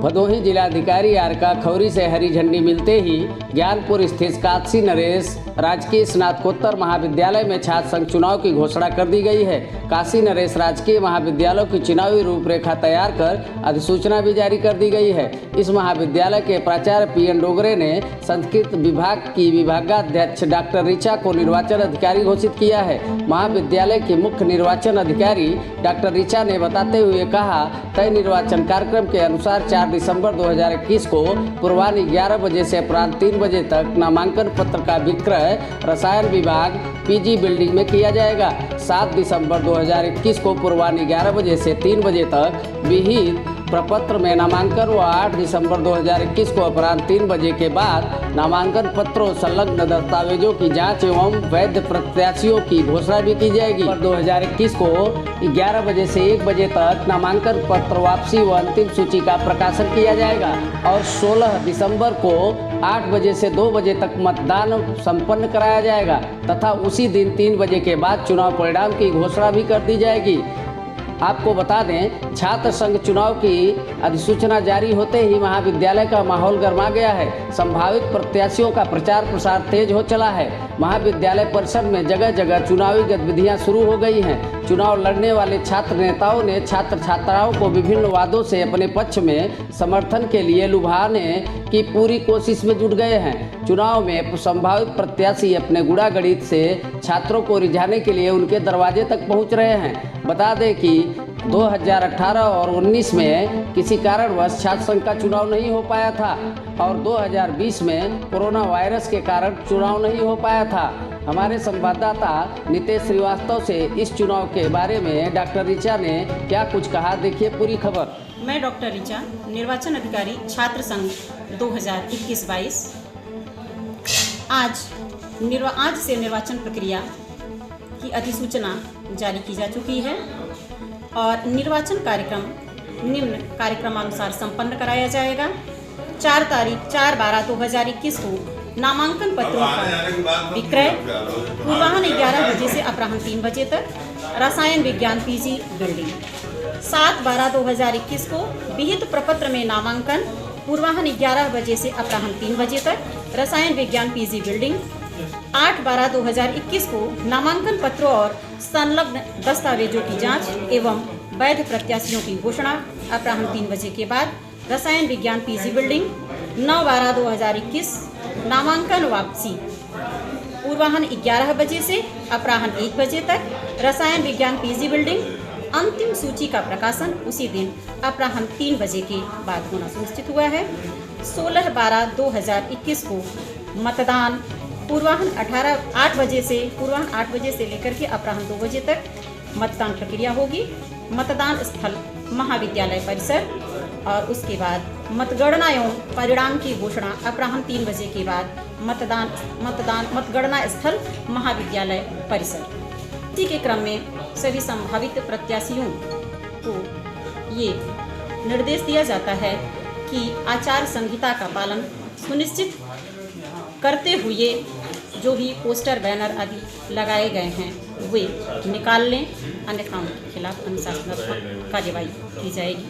भदोही जिलाधिकारी आरका खौरी से हरी झंडी मिलते ही ज्ञानपुर स्थित काशी नरेश राजकीय स्नातकोत्तर महाविद्यालय में छात्र संघ चुनाव की घोषणा कर दी गई है। काशी नरेश राजकीय महाविद्यालय की चुनावी रूपरेखा तैयार कर अधिसूचना भी जारी कर दी गई है। इस महाविद्यालय के प्राचार्य पीएन डोगरे ने संस्कृत विभाग की विभागाध्यक्ष डॉक्टर ऋचा को निर्वाचन अधिकारी घोषित किया है। महाविद्यालय की मुख्य निर्वाचन अधिकारी डॉक्टर ऋचा ने बताते हुए कहा, तय निर्वाचन कार्यक्रम के अनुसार 4 दिसंबर 2021 को पूर्वाह्न 11 बजे से अपराह्न 3 बजे तक नामांकन पत्र का विक्रय रसायन विभाग पीजी बिल्डिंग में किया जाएगा। 7 दिसंबर 2021 को पूर्वाह्न 11 बजे से 3 बजे तक विहित प्रपत्र में नामांकन व 8 दिसंबर 2021 को अपराह्न 3 बजे के बाद नामांकन पत्रों संलग्न दस्तावेजों की जांच एवं वैध प्रत्याशियों की घोषणा भी की जाएगी। 2021 को 11 बजे से 1 बजे तक नामांकन पत्र वापसी व अंतिम सूची का प्रकाशन किया जाएगा और 16 दिसंबर को 8 बजे से 2 बजे तक मतदान संपन्न कराया जाएगा तथा उसी दिन 3 बजे के बाद चुनाव परिणाम की घोषणा भी कर दी जाएगी। आपको बता दें, छात्र संघ चुनाव की अधिसूचना जारी होते ही महाविद्यालय का माहौल गर्मा गया है। संभावित प्रत्याशियों का प्रचार प्रसार तेज हो चला है। महाविद्यालय परिसर में जगह जगह चुनावी गतिविधियां शुरू हो गई हैं। चुनाव लड़ने वाले छात्र नेताओं ने छात्र छात्राओं को विभिन्न वादों से अपने पक्ष में समर्थन के लिए लुभाने की पूरी कोशिश में जुट गए हैं। चुनाव में संभावित प्रत्याशी अपने गुणागणित से छात्रों को रिझाने के लिए उनके दरवाजे तक पहुंच रहे हैं। बता दें कि 2018 और 19 में किसी कारणवश छात्र संघ का चुनाव नहीं हो पाया था और 2020 में कोरोना वायरस के कारण चुनाव नहीं हो पाया था। हमारे संवाददाता नितेश श्रीवास्तव से इस चुनाव के बारे में डॉक्टर ऋचा ने क्या कुछ कहा, देखिए पूरी खबर। मैं डॉक्टर ऋचा, निर्वाचन अधिकारी छात्र संघ 2021-22। आज से निर्वाचन प्रक्रिया की अधिसूचना जारी की जा चुकी है और निर्वाचन कार्यक्रम निम्न कार्यक्रमानुसार संपन्न कराया जाएगा। 4/12/2021 को नामांकन पत्रों का विक्रय पूर्वाह्न 11 बजे से अपराह्न 3 बजे तक रसायन विज्ञान पीजी बिल्डिंग। 7/12/2021 को विहित प्रपत्र में नामांकन पूर्वाह्न 11 बजे से अपराह्न 3 बजे तक रसायन विज्ञान पीजी बिल्डिंग। 8/12/2021 को नामांकन पत्रों और संलग्न दस्तावेजों की जांच एवं वैध प्रत्याशियों की घोषणा अपराह्न 3 बजे के बाद रसायन विज्ञान पीजी बिल्डिंग। 9/12/2021 नामांकन वापसी पूर्वाह्न 11 बजे से अपराह्न 1 बजे तक रसायन विज्ञान पीजी बिल्डिंग। अंतिम सूची का प्रकाशन उसी दिन अपराह्न 3 बजे के बाद होना सुनिश्चित हुआ है। 16/12/2021 को मतदान पूर्वाह्न 8 बजे से लेकर के अपराह्न 2 बजे तक मतदान प्रक्रिया होगी। मतदान स्थल महाविद्यालय परिसर और उसके बाद मतगणना एवं परिणाम की घोषणा अपराह्न 3 बजे के बाद मतगणना स्थल महाविद्यालय परिसर। इसी के क्रम में सभी संभावित प्रत्याशियों को ये निर्देश दिया जाता है कि आचार संहिता का पालन सुनिश्चित करते हुए जो भी पोस्टर बैनर आदि लगाए गए हैं वे निकाल लें, अन्यथा उनके खिलाफ अनुशासनात्मक कार्यवाही की जाएगी।